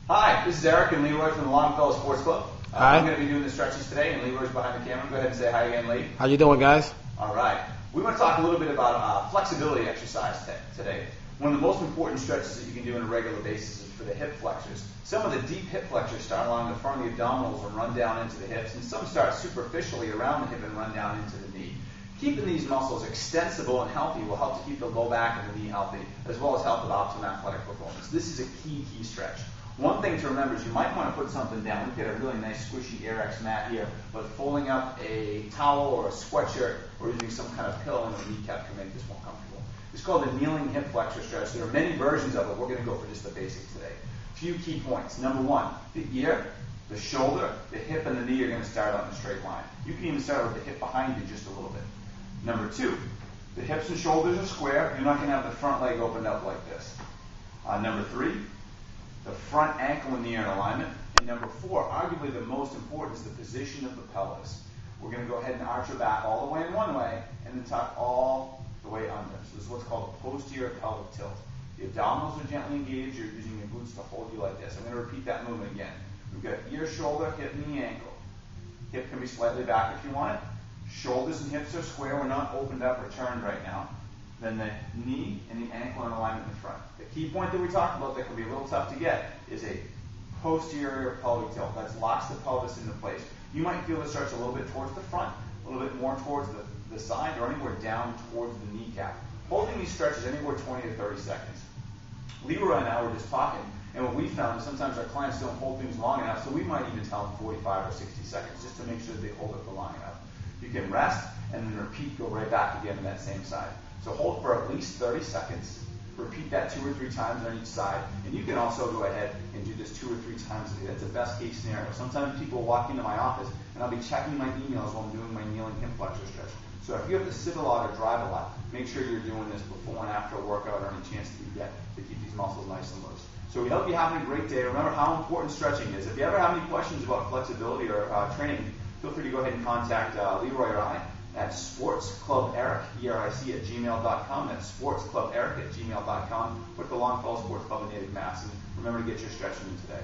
Hi, this is Eric and Leroy from the Longfellow Sports Club. Hi. I'm going to be doing the stretches today, and Leroy's behind the camera. Go ahead and say hi again, Lee. How you doing, guys? All right. We want to talk a little bit about flexibility exercise today. One of the most important stretches that you can do on a regular basis is for the hip flexors. Some of the deep hip flexors start along the front of the abdominals and run down into the hips, and some start superficially around the hip and run down into the knee. Keeping these muscles extensible and healthy will help to keep the low back and the knee healthy, as well as help with optimum athletic performance. This is a key stretch. One thing to remember is you might want to put something down. We've got a really nice squishy AirX mat here, but folding up a towel or a sweatshirt or using some kind of pillow in the kneecap can make this more comfortable. It's called the kneeling hip flexor stretch. There are many versions of it. We're going to go for just the basics today. A few key points. Number one, the ear, the shoulder, the hip, and the knee are going to start on a straight line. You can even start with the hip behind you just a little bit. Number two, the hips and shoulders are square. You're not going to have the front leg opened up like this. Number three, the front ankle and knee are in alignment. And number four, arguably the most important, is the position of the pelvis. We're going to go ahead and arch your back all the way in one way and then tuck all the way under. So this is what's called a posterior pelvic tilt. The abdominals are gently engaged. You're using your glutes to hold you like this. I'm going to repeat that movement again. We've got ear, shoulder, hip, knee, ankle. Hip can be slightly back if you want it. Shoulders and hips are square. We're not opened up or turned right now. Then the knee and the ankle are in alignment in the front. The key point that we talked about that can be a little tough to get is a posterior pelvic tilt. That locks the pelvis into place. You might feel the stretch a little bit towards the front, a little bit more towards the side, or anywhere down towards the kneecap. Holding these stretches anywhere 20 to 30 seconds. Leroy and I were just talking, and what we found is sometimes our clients don't hold things long enough, so we might even tell them 45 or 60 seconds just to make sure that they hold it for long enough. You can rest and then repeat, go right back again to that same side. So hold for at least 30 seconds. Repeat that 2 or 3 times on each side. And you can also go ahead and do this 2 or 3 times a day. That's a best case scenario. Sometimes people walk into my office and I'll be checking my emails while I'm doing my kneeling hip flexor stretch. So if you have to sit a lot or drive a lot, make sure you're doing this before and after a workout or any chance that you get to keep these muscles nice and loose. So we hope you're having a great day. Remember how important stretching is. If you ever have any questions about flexibility or training, feel free to go ahead and contact Leroy or I at sportscluberic, E-R-I-C, at gmail.com. That's sportscluberic at gmail.com. With the Longfellow Sports Club in Native Mass. And remember to get your stretching in today.